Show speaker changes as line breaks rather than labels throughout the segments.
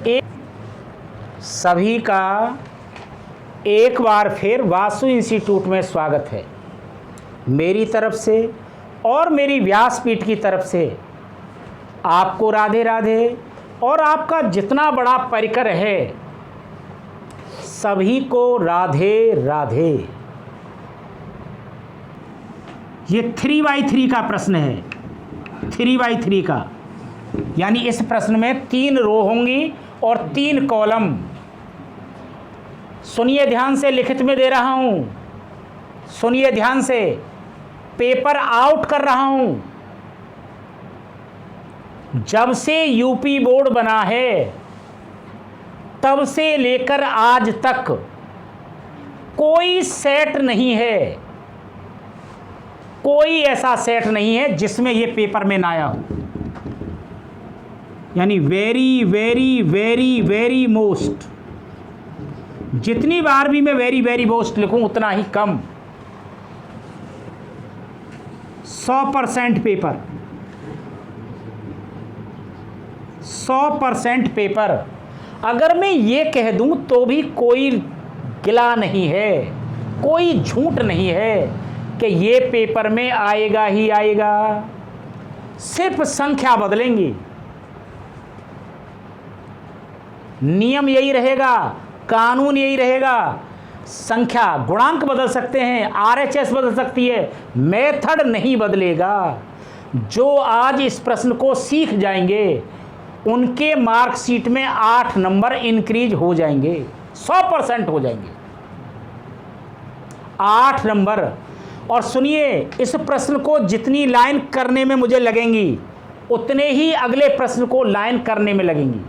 एक सभी का एक बार फिर वास्तु इंस्टीट्यूट में स्वागत है। मेरी तरफ से और मेरी व्यासपीठ की तरफ से आपको राधे राधे। और आपका जितना बड़ा परिकर है सभी को राधे राधे। ये 3x3 का प्रश्न है, 3x3 का, यानी इस प्रश्न में 3 रो होंगी और 3 कॉलम। सुनिए ध्यान से, लिखित में दे रहा हूं, सुनिए ध्यान से, पेपर आउट कर रहा हूं। जब से यूपी बोर्ड बना है तब से लेकर आज तक कोई सेट नहीं है, कोई ऐसा सेट नहीं है जिसमें यह पेपर में ना आया हो। यानी very very very very most, जितनी बार भी मैं वेरी वेरी मोस्ट लिखूं उतना ही कम। 100% पेपर, 100% पेपर। अगर मैं ये कह दूं तो भी कोई गिला नहीं है, कोई झूठ नहीं है कि ये पेपर में आएगा ही आएगा। सिर्फ संख्या बदलेंगी, नियम यही रहेगा, कानून यही रहेगा। संख्या, गुणांक बदल सकते हैं, आरएचएस बदल सकती है, मेथड नहीं बदलेगा। जो आज इस प्रश्न को सीख जाएंगे उनके मार्कशीट में 8 नंबर इंक्रीज हो जाएंगे, 100% हो जाएंगे, 8 नंबर। और सुनिए, इस प्रश्न को जितनी लाइन करने में मुझे लगेंगी उतने ही अगले प्रश्न को लाइन करने में लगेंगी।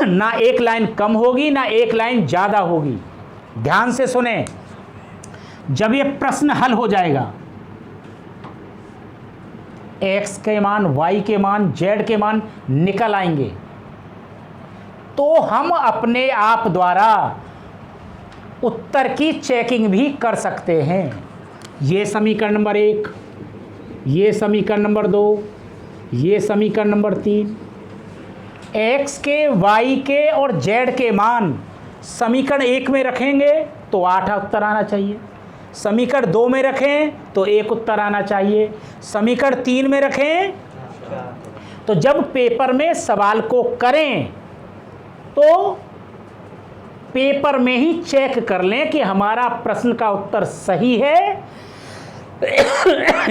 ना एक लाइन कम होगी ना एक लाइन ज़्यादा होगी। ध्यान से सुने, जब ये प्रश्न हल हो जाएगा, x के मान, y के मान, z के मान निकल आएंगे, तो हम अपने आप द्वारा उत्तर की चेकिंग भी कर सकते हैं। ये समीकरण नंबर 1, ये समीकरण नंबर 2, ये समीकरण नंबर 3। x के, y के और z के मान समीकरण 1 में रखेंगे तो 8 उत्तर आना चाहिए, समीकरण 2 में रखें तो 1 उत्तर आना चाहिए, समीकरण 3 में रखें। तो जब पेपर में सवाल को करें तो पेपर में ही चेक कर लें कि हमारा प्रश्न का उत्तर सही है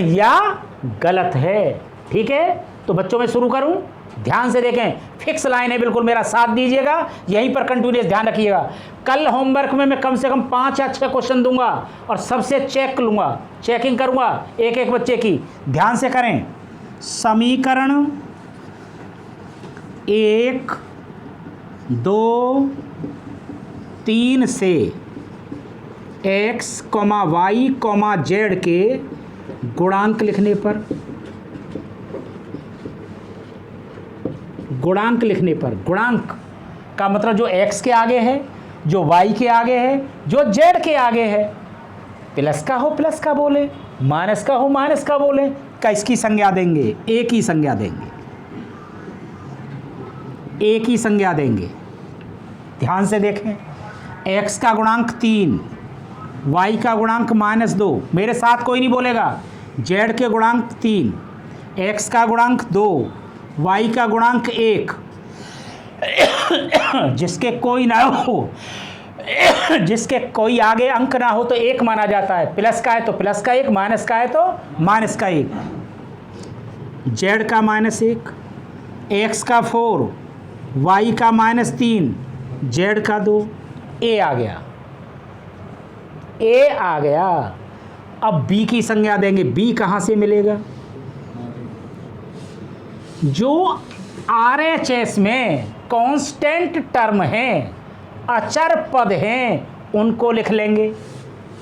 या गलत है। ठीक है, तो बच्चों मैं शुरू करूं, ध्यान से देखें, फिक्स लाइन है, बिल्कुल मेरा साथ दीजिएगा, यहीं पर कंटिन्यूस ध्यान रखिएगा। कल होमवर्क में मैं कम से कम 5 या 6 क्वेश्चन दूंगा और सबसे चेक लूंगा, चेकिंग करूंगा एक एक बच्चे की। ध्यान से करें, समीकरण 1, 2, 3 से x, y, z के गुणांक लिखने पर, गुणांक लिखने पर, गुणांक का मतलब जो x के आगे है, जो y के आगे है, जो z के आगे है, प्लस का हो प्लस का बोले, माइनस का हो माइनस का बोले, का इसकी संज्ञा देंगे, एक ही संज्ञा देंगे, एक ही संज्ञा देंगे। ध्यान से देखें, x का गुणांक 3, y का गुणांक -2, मेरे साथ कोई नहीं बोलेगा, z के गुणांक 3, x का गुणांक 2, y का गुणांक 1, जिसके कोई ना हो, जिसके कोई आगे अंक ना हो तो 1 माना जाता है, प्लस का है तो प्लस का 1, माइनस का है तो माइनस का 1, z का -1, x का 4, y का -3, z का 2, a आ गया, a आ गया। अब b की संज्ञा देंगे, b कहाँ से मिलेगा? जो RHS में कांस्टेंट टर्म हैं, अचर पद हैं, उनको लिख लेंगे,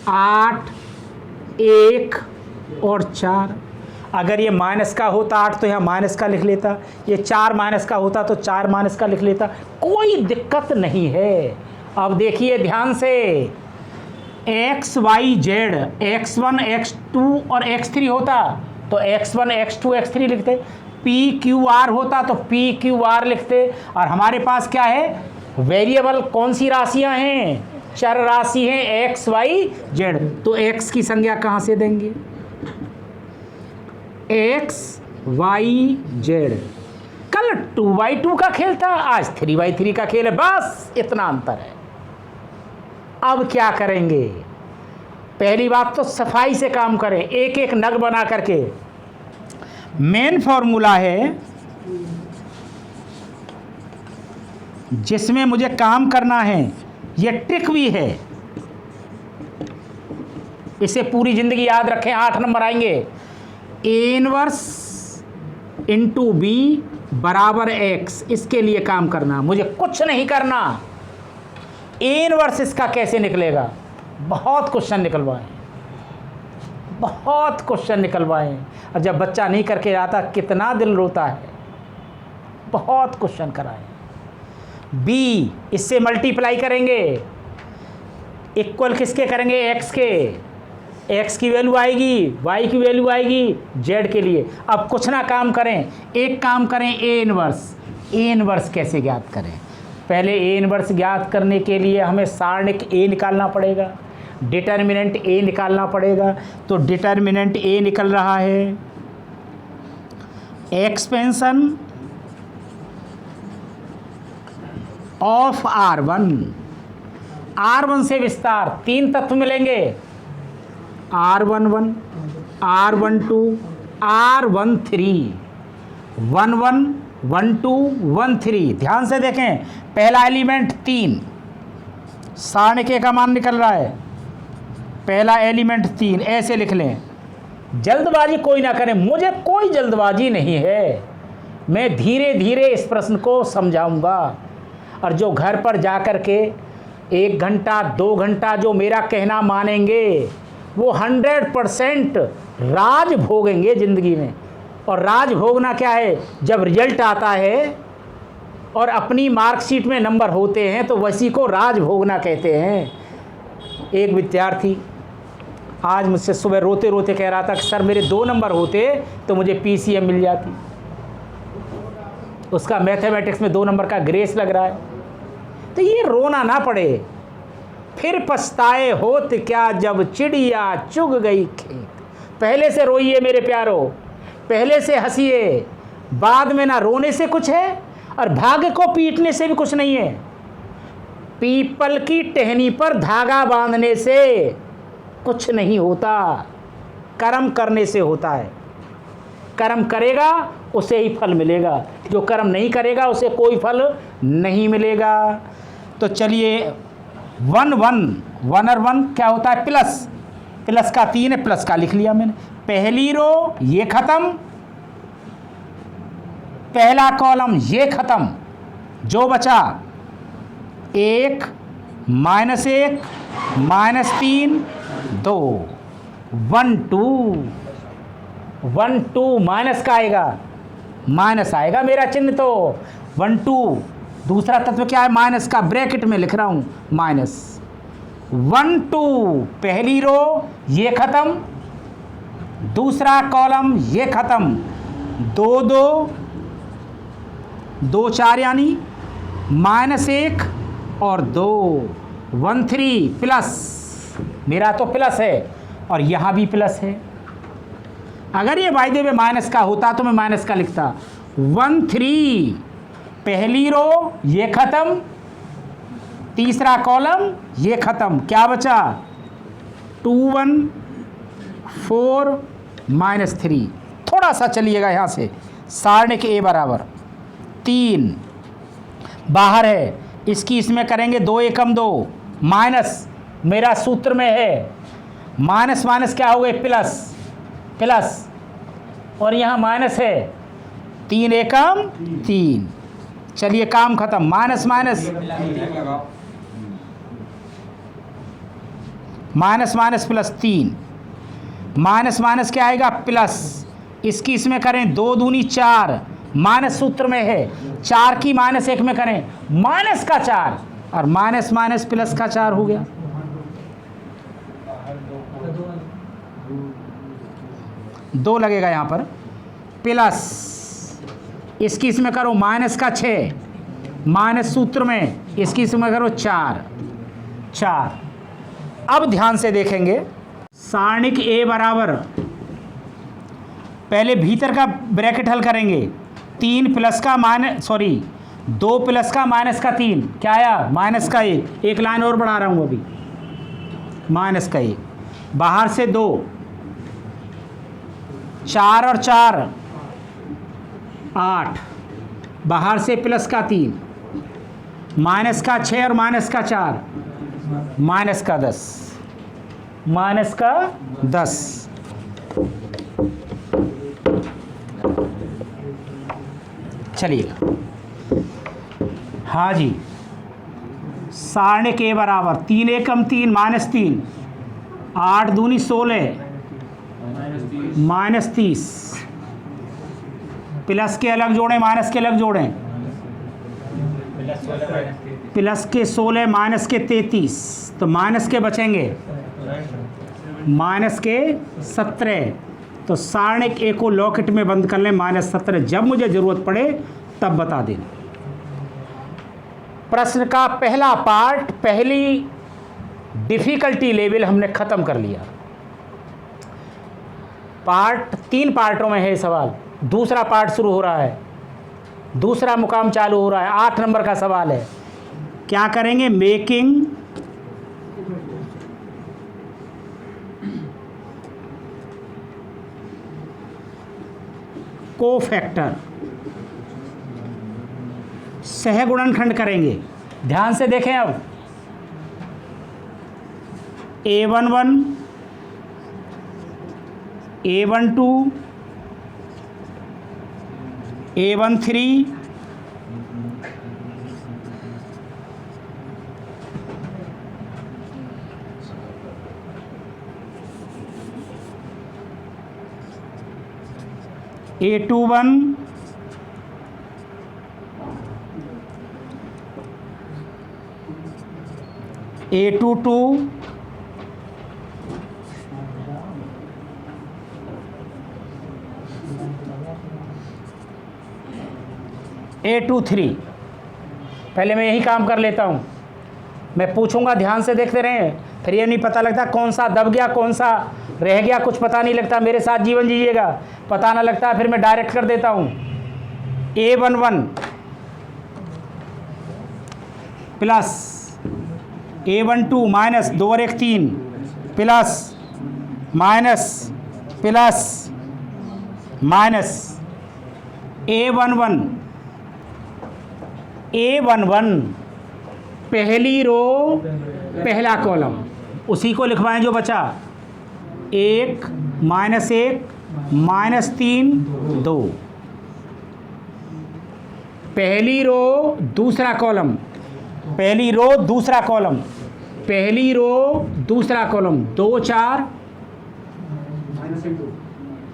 8, 1 और 4। अगर ये माइनस का होता 8 तो यहाँ माइनस का लिख लेता, ये 4 माइनस का होता तो 4 माइनस का लिख लेता, कोई दिक्कत नहीं है। अब देखिए ध्यान से, x, y, z, x1, x2 और x3 होता तो x1 x2 x3 लिखते, पी क्यू आर होता तो पी क्यू आर लिखते। और हमारे पास क्या है, वेरिएबल कौन सी राशियां हैं, चर राशि है x y z, तो x की संज्ञा कहाँ से देंगे, x y z। कल 2x2 का खेल था, आज 3x3 का खेल है, बस इतना अंतर है। अब क्या करेंगे, पहली बात तो सफाई से काम करें, एक एक नग बना करके। मेन फॉर्मूला है जिसमें मुझे काम करना है, ये ट्रिक भी है, इसे पूरी जिंदगी याद रखें, 8 नंबर आएंगे। ए इनवर्स इंटू बी बराबर एक्स, इसके लिए काम करना, मुझे कुछ नहीं करना। ए इनवर्स इसका कैसे निकलेगा, बहुत क्वेश्चन निकलवाए, बहुत क्वेश्चन निकलवाए, और जब बच्चा नहीं करके आता कितना दिल रोता है, बहुत क्वेश्चन कराए। बी इससे मल्टीप्लाई करेंगे, इक्वल किसके करेंगे, एक्स के, एक्स की वैल्यू आएगी, वाई की वैल्यू आएगी, जेड के लिए। अब कुछ ना काम करें, एक काम करें, ए इनवर्स। ए इनवर्स कैसे ज्ञात करें, पहले ए इनवर्स ज्ञात करने के लिए हमें सारणिक ए निकालना पड़ेगा, डिटर्मिनेंट ए निकालना पड़ेगा। तो डिटर्मिनेंट ए निकल रहा है, एक्सपेंशन ऑफ R1, R1 से विस्तार, 3 तत्व मिलेंगे, R11, R12, R13, 11, 12, 13। ध्यान से देखें, पहला एलिमेंट 3, सारणिक का मान निकल रहा है, पहला एलिमेंट 3, ऐसे लिख लें। जल्दबाजी कोई ना करें, मुझे कोई जल्दबाजी नहीं है, मैं धीरे धीरे इस प्रश्न को समझाऊंगा। और जो घर पर जा कर के 1 घंटा 2 घंटा जो मेरा कहना मानेंगे, वो 100% राज भोगेंगे ज़िंदगी में। और राज भोगना क्या है, जब रिजल्ट आता है और अपनी मार्कशीट में नंबर होते हैं तो वैसी को राज भोगना कहते हैं। एक विद्यार्थी आज मुझसे सुबह रोते रोते कह रहा था कि सर मेरे 2 नंबर होते तो मुझे PCM मिल जाती, उसका मैथमेटिक्स में 2 नंबर का ग्रेस लग रहा है। तो ये रोना ना पड़े, फिर पछताए होत क्या जब चिड़िया चुग गई खेत। पहले से रोइए मेरे प्यारो, पहले से हंसिए, बाद में ना रोने से कुछ है और भाग्य को पीटने से भी कुछ नहीं है। पीपल की टहनी पर धागा बांधने से कुछ नहीं होता, कर्म करने से होता है। कर्म करेगा उसे ही फल मिलेगा, जो कर्म नहीं करेगा उसे कोई फल नहीं मिलेगा। तो चलिए 1 1 1 और 1 क्या होता है, प्लस, प्लस का 3 है, प्लस का लिख लिया मैंने। पहली रो ये खत्म, पहला कॉलम ये खत्म, जो बचा 1 -1 -3 2 1 2 1 2 माइनस का आएगा, माइनस आएगा मेरा चिन्ह, तो 1 2 दूसरा तत्व क्या है, माइनस का, ब्रैकेट में लिख रहा हूं माइनस। 1 2 पहली रो ये खत्म, दूसरा कॉलम ये खत्म, 2 2 2 4 यानी -1 और 2 1 3 प्लस, मेरा तो प्लस है और यहाँ भी प्लस है। अगर ये वायदे में माइनस का होता तो मैं माइनस का लिखता। 1 3 पहली रो ये खत्म, तीसरा कॉलम ये खत्म, क्या बचा 2 1 4 -3। थोड़ा सा चलिएगा यहाँ से, सारणिक ए बराबर 3 बाहर है, इसकी इसमें करेंगे 2 एकम 2 माइनस, मेरा सूत्र में है माइनस माइनस क्या हो गए, प्लस प्लस, और यहाँ माइनस है, 3 एकम 3। चलिए काम खत्म, minus minus minus minus plus 3, minus minus क्या आएगा, प्लस, इसकी इसमें करें 2 दूनी 4, माइनस सूत्र में है, 4 की -1 में करें माइनस का 4, और माइनस माइनस प्लस का 4 हो गया। 2 लगेगा यहाँ पर, प्लस इसकी इसमें करो माइनस का 6, माइनस सूत्र में इसकी इसमें करो 4। अब ध्यान से देखेंगे, सारणिक ए बराबर, पहले भीतर का ब्रैकेट हल करेंगे, 3 प्लस का माइनस, सॉरी 2 प्लस का माइनस का 3, क्या आया माइनस का 1, एक लाइन और बढ़ा रहा हूँ अभी, माइनस का 1, बाहर से 2, 4 और 4 8, बाहर से प्लस का 3, माइनस का 6 और माइनस का 4, माइनस का 10, माइनस का 10। चलिए, हाँ जी, सारणिक ए बराबर 3 एकम 3 माइनस 3, 8 दूनी 16 माइनस 30, प्लस के अलग जोड़ें माइनस के अलग जोड़ें, प्लस के 16 माइनस के 33, तो माइनस के बचेंगे माइनस के 17, तो सारणिक ए को लॉकेट में बंद कर लें -17, जब मुझे ज़रूरत पड़े तब बता दें। प्रश्न का पहला पार्ट, पहली डिफ़िकल्टी लेवल हमने ख़त्म कर लिया। पार्ट 3 पार्टों में है सवाल, दूसरा पार्ट शुरू हो रहा है, दूसरा मुकाम चालू हो रहा है, 8 नंबर का सवाल है। क्या करेंगे, मेकिंग कोफैक्टर, सहगुणनखंड करेंगे। ध्यान से देखें, अब A11 A12 A13 A21 A22 A23। पहले मैं यही काम कर लेता हूँ, मैं पूछूंगा, ध्यान से देखते रहें, फिर ये नहीं पता लगता कौन सा दब गया कौन सा रह गया, कुछ पता नहीं लगता। मेरे साथ जीवन जीजिएगा, पता ना लगता, फिर मैं डायरेक्ट कर देता हूँ। A11 प्लस A12 माइनस 2 और 1 3 plus minus plus minus A11 पहली रो पहला कॉलम, उसी को लिखवाएं जो बचा, 1 -1 -3 2, पहली रो दूसरा कॉलम, पहली रो दूसरा कॉलम, पहली रो दूसरा कॉलम, 2 4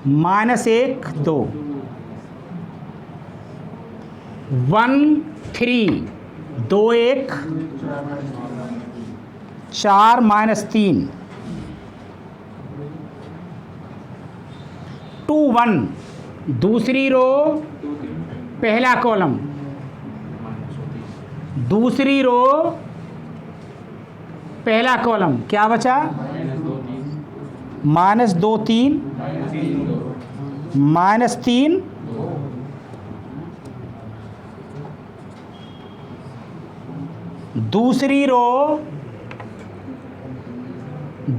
-1 2, 1 3 2 1 4 -3 2 1, दूसरी रो पहला कॉलम, दूसरी रो पहला कॉलम, क्या बचा, -2 3 -3 दूसरी रो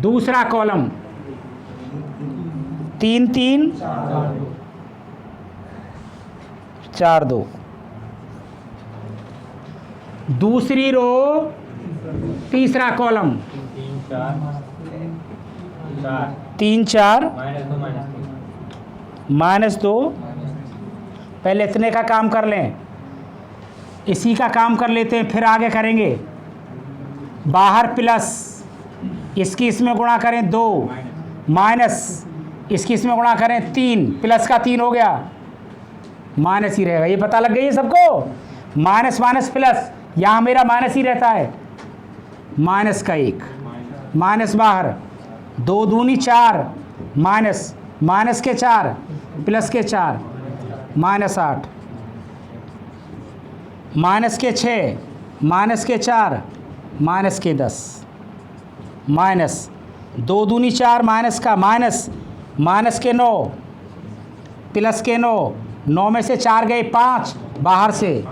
दूसरा कॉलम, 3 3 4 2, दूसरी रो तीसरा कॉलम, 3 4 -2। पहले इतने का काम कर लें, इसी का काम कर लेते हैं, फिर आगे करेंगे। बाहर प्लस, इसकी इसमें गुणा करें 2, माइनस इसकी इसमें गुणा करें 3, प्लस का 3 हो गया, माइनस ही रहेगा। ये पता लग गई है सबको, माइनस माइनस प्लस, यहाँ मेरा माइनस ही रहता है, माइनस का 1, माइनस बाहर 2 दूनी 4, माइनस माइनस के 4 प्लस के 4 -8, माइनस के 6 माइनस के 4 माइनस के 10, माइनस 2 दूनी 4 माइनस का माइनस के 9 प्लस के 9 में से 4 गए 5, बाहर से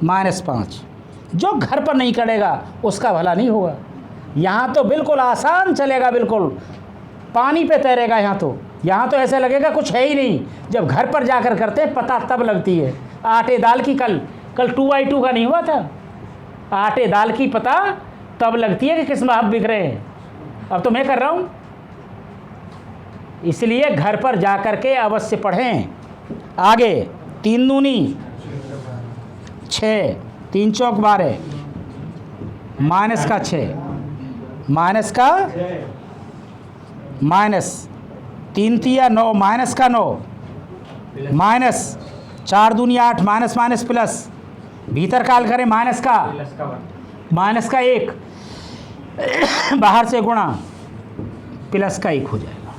-5। जो घर पर नहीं करेगा उसका भला नहीं होगा। यहाँ तो बिल्कुल आसान चलेगा, बिल्कुल पानी पे तैरेगा। यहाँ तो ऐसा लगेगा कुछ है ही नहीं। जब घर पर जाकर करते हैं पता तब लगती है। आटे दाल की कल 2/2 का नहीं हुआ था। आटे दाल की पता तब लगती है कि किस में आप बिक रहे हैं। अब तो मैं कर रहा हूँ, इसलिए घर पर जाकर के अवश्य पढ़ें। आगे 3 दूनी 6, 3 चौक 12, माइनस का 6 माइनस का माइनस 3 तिया 9 माइनस का 9 माइनस 4 दूनी 8 माइनस माइनस प्लस, भीतर काल करें माइनस का 1 बाहर से गुणा प्लस का 1 हो जाएगा।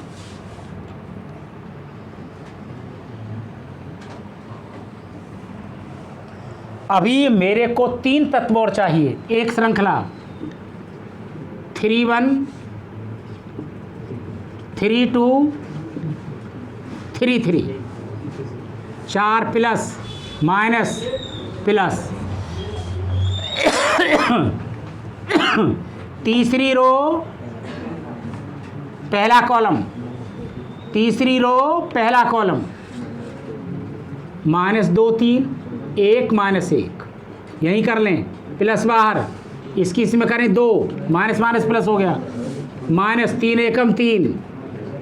अभी मेरे को 3 तत्व और चाहिए। एक श्रृंखला 3 1 3 2 3 3, 4 प्लस माइनस प्लस। तीसरी रो पहला कॉलम, तीसरी रो पहला कॉलम -2 3 1 -1, यहीं कर लें। प्लस बाहर इसकी इसमें करें 2, माइनस माइनस प्लस हो गया। -3 एकम 3,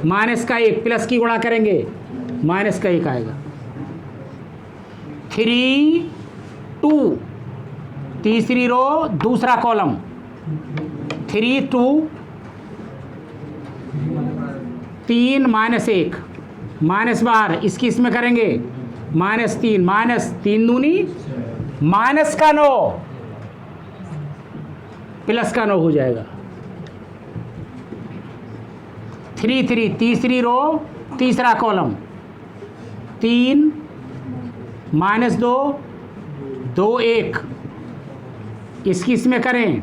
माइनस का 1 प्लस की गुणा करेंगे माइनस का 1 आएगा। 3 2 तीसरी रो दूसरा कॉलम 3 2 3 -1 माइनस बाहर इसकी इसमें करेंगे -3 दूनी माइनस का 9 प्लस का 9 हो जाएगा। 3 3 तीसरी रो तीसरा कॉलम 3 -2 2 1 इसकी इसमें करें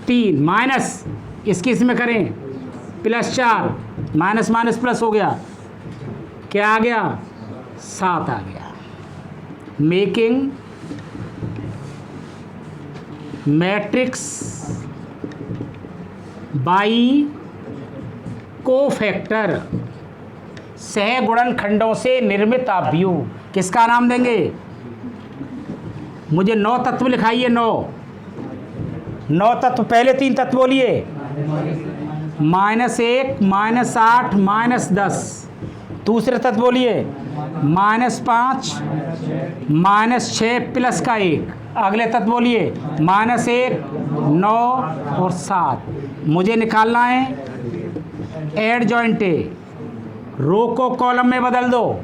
3 माइनस इसकी इसमें करें +4 माइनस माइनस प्लस हो गया। क्या आ गया? 7 आ गया। मेकिंग मैट्रिक्स बाई कोफैक्टर, सहगुणनखंडों से निर्मित अवयव किसका नाम देंगे? मुझे 9 तत्व लिखाइए। 9 तत्व। पहले 3 तत्व बोलिए। -1 -8 -10। दूसरे तत्व बोलिए -5 -6 प्लस का 1। अगले तत्व बोलिए -1 9 और 7। मुझे निकालना है एड जॉइंटे। रो को कॉलम में बदल दो,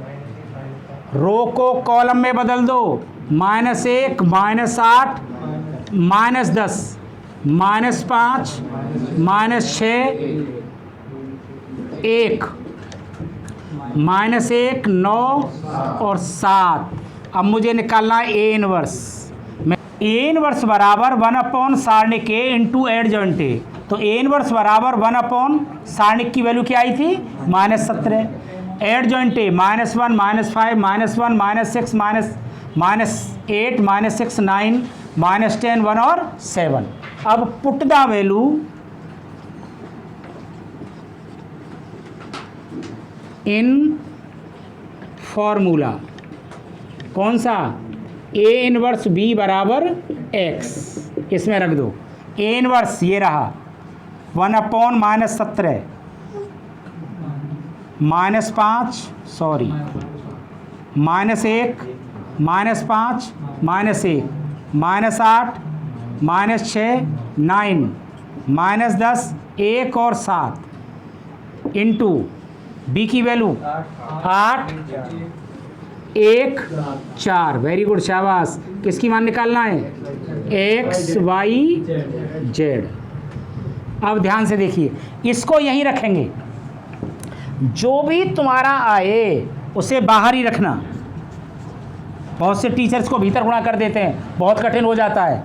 रो को कॉलम में बदल दो। -1 -8 -10 -5 -6 1 -1 9 और 7। अब मुझे निकालना है ए इनवर्स। ए इनवर्स बराबर 1 सारणिक के इंटू एड जॉइंट ए। तो ए इनवर्स बराबर 1 सारणिक की वैल्यू क्या आई थी? -17। एड जॉइंट ए -1 -5 -1 -6 -8 -6 9 -10 1 और 7। अब put the value in formula. कौन सा? ए इनवर्स बी बराबर x, इसमें रख दो। ए इनवर्स ये रहा 1 -17 -5 सॉरी -1 -5 -1 -8 -6 9 -10 1 और 7 इंटू बी की वैल्यू 8 1 4। वेरी गुड, शाबाश। किसकी मान निकालना है? x y z। अब ध्यान से देखिए, इसको यहीं रखेंगे। जो भी तुम्हारा आए उसे बाहर ही रखना। बहुत से टीचर्स को भीतर गुणा कर देते हैं, बहुत कठिन हो जाता है,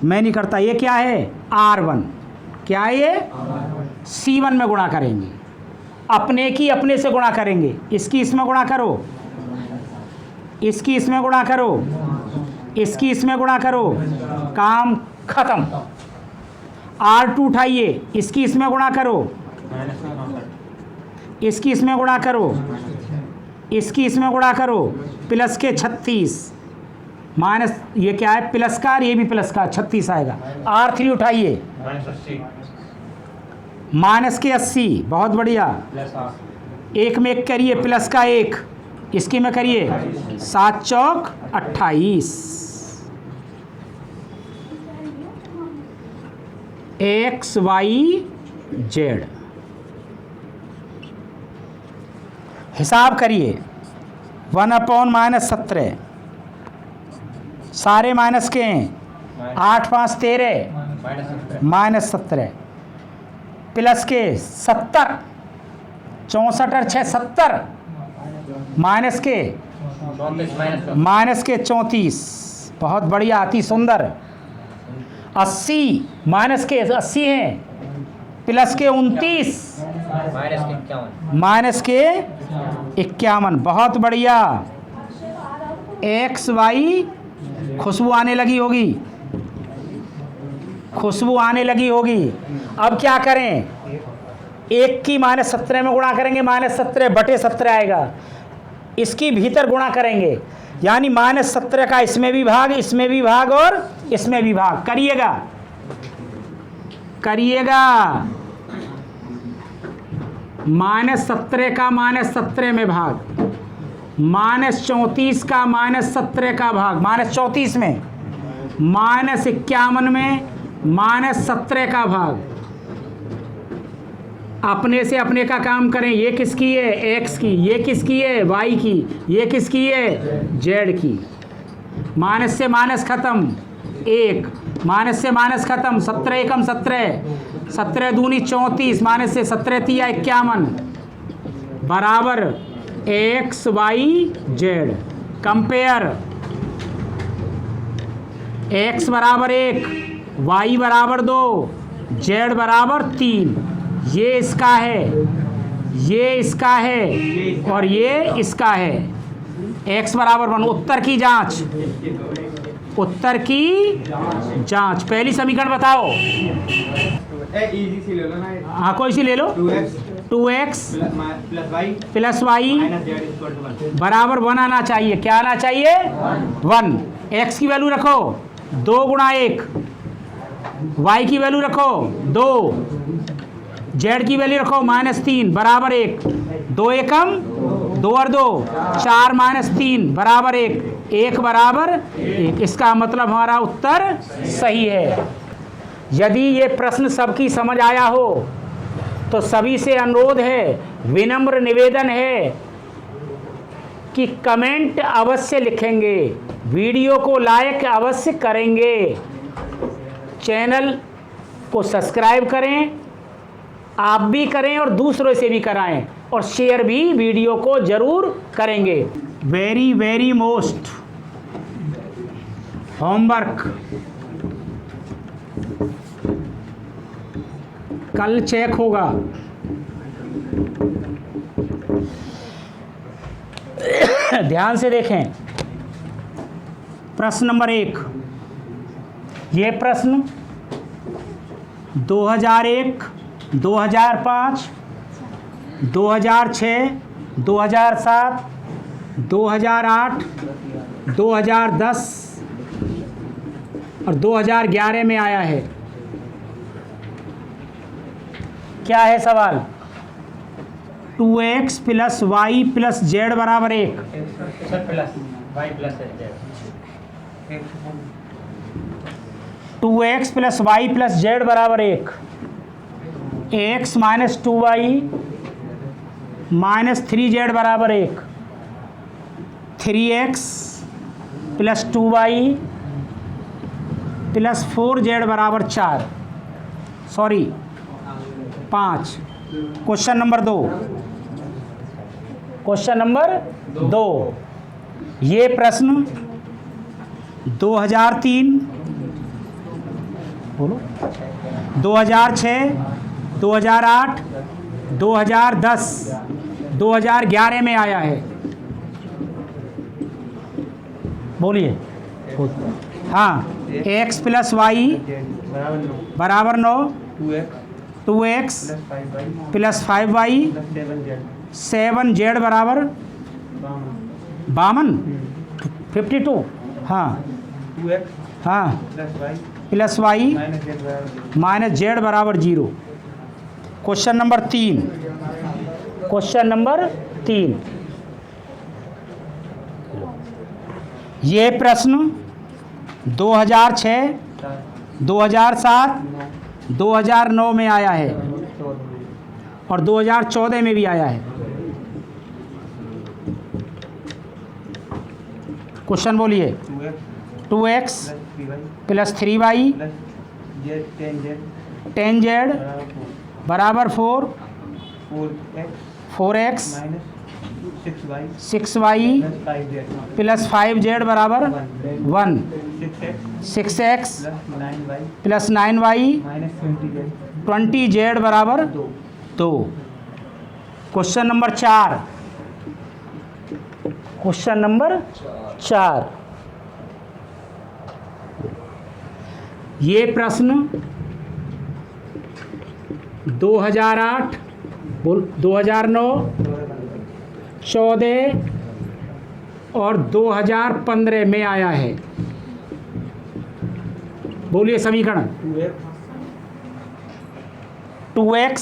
मैं नहीं करता। ये क्या है? R1। क्या है ये? C1 में गुणा करेंगे, अपने की अपने से गुणा करेंगे, इसकी इसमें गुणा करो, इसकी इसमें गुणा करो, इसकी इसमें गुणा करो, काम खत्म। R2 उठाइए, इसकी इसमें गुणा करो, इसकी इसमें गुणा करो, इसकी इसमें गुणा करो, प्लस के 36 माइनस ये क्या है? प्लस का, ये भी प्लस का, 36 आएगा। R3 उठाइए, माइनस के 80, बहुत बढ़िया। एक में एक करिए, प्लस का 1, इसकी में करिए, 7 चौक 28। एक्स वाई जेड हिसाब करिए। 1/-17 सारे माइनस के हैं। 8 5 13 -17 प्लस के 70, 64 और 6 70, माइनस के 34, बहुत बढ़िया, अति सुंदर। 80 माइनस के 80 हैं, प्लस के 29, माइनस के 51, बहुत बढ़िया। एक्स वाई खुशबू आने लगी होगी, खुशबू आने लगी होगी। अब क्या करें? 1 की -17 में गुणा करेंगे, -17/17 आएगा, इसकी भीतर गुणा करेंगे, यानी -17 का इसमें भी भाग, इसमें भी भाग और इसमें भी भाग करिएगा, करिएगा। -17 का -17 में भाग, -34 का -17 का भाग, -34 में, -51 में -17 का भाग। अपने से अपने का काम करें। ये किसकी है? एक्स की। ये किसकी है? वाई की। ये किसकी है? जेड की। माइनस से माइनस खत्म, 1, माइनस से माइनस खत्म, 17 एकम 17, 17 दूनी 34, माइनस से 17 तिया 51 बराबर x y z. Compare, x बराबर 1, वाई बराबर 2, जेड बराबर 3। ये इसका है, ये इसका है और ये इसका है। एक्स बराबर 1। उत्तर की जांच, उत्तर की जांच। पहली समीकरण बताओ। हाँ, कोई सी ले लो। 2x प्लस वाई बराबर 1 आना चाहिए। क्या आना चाहिए? 1। एक्स की वैल्यू रखो 2 × 1, वाई की वैल्यू रखो 2, जेड की वैल्यू रखो -3 बराबर 1, 2 एकम 2 और 2, 4 -3 बराबर 1, 1 बराबर 1। इसका मतलब हमारा उत्तर सही है। यदि ये प्रश्न सबकी समझ आया हो तो सभी से अनुरोध है, विनम्र निवेदन है कि कमेंट अवश्य लिखेंगे, वीडियो को लाइक अवश्य करेंगे, चैनल को सब्सक्राइब करें, आप भी करें और दूसरों से भी कराएं, और शेयर भी वीडियो को जरूर करेंगे। वेरी वेरी मोस्ट होमवर्क कल चेक होगा। ध्यान से देखें। प्रश्न नंबर 1, ये प्रश्न 2001, 2005, 2006, 2007, 2008, 2010 और 2011 में आया है। क्या है सवाल? 2x plus y plus z बराबर 1। Plus y plus z. 2x plus y plus z बराबर 1। x minus 2y minus 3z बराबर 1। 3x plus 2y plus 4z बराबर 4, sorry 5। Question number 2, question number 2, ये प्रश्न 2003, बोलो, 2006, 2008, 2010, 2011 में आया है। बोलिए। हाँ, x प्लस वाई बराबर 9, 2x प्लस 5y 7z बराबर 52, 52। हाँ,
2x
हाँ,
plus y
plus y minus z बराबर 0। क्वेश्चन नंबर 3, क्वेश्चन नंबर 3, ये प्रश्न 2006, 2007, 2009 में आया है और 2014 में भी आया है। क्वेश्चन बोलिए। 2x प्लस 3y 10z बराबर 4, 4x 6y प्लस 5z बराबर 1, 6x प्लस 9y 20z बराबर 2। क्वेश्चन नंबर 4, क्वेश्चन नंबर 4, ये प्रश्न 2008, 2009, 14 और 2015 में आया है। बोलिए समीकरण। 2x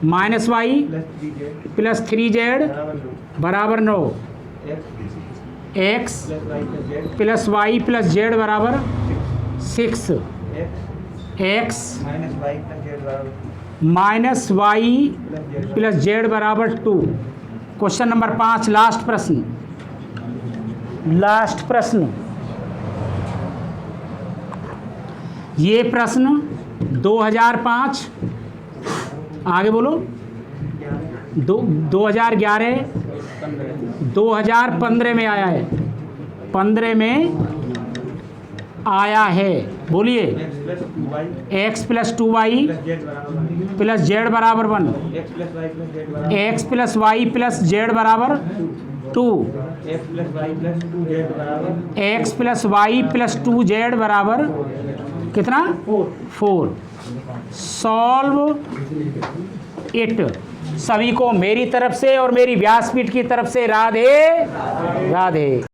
minus y plus 3z बराबर 9, x plus y plus z बराबर 6, x minus y plus z बराबर 2। क्वेश्चन नंबर 5, लास्ट प्रश्न, लास्ट प्रश्न, ये प्रश्न 2005, आगे बोलो, 2011, 2015 में आया है, 15 में आया है। बोलिए। x plus 2y plus z बराबर 1, x plus y plus z बराबर 2, x plus y plus 2z बराबर कितना? 4। Solve it. सभी को मेरी तरफ से और मेरी व्यासपीठ की तरफ से राधे राधे।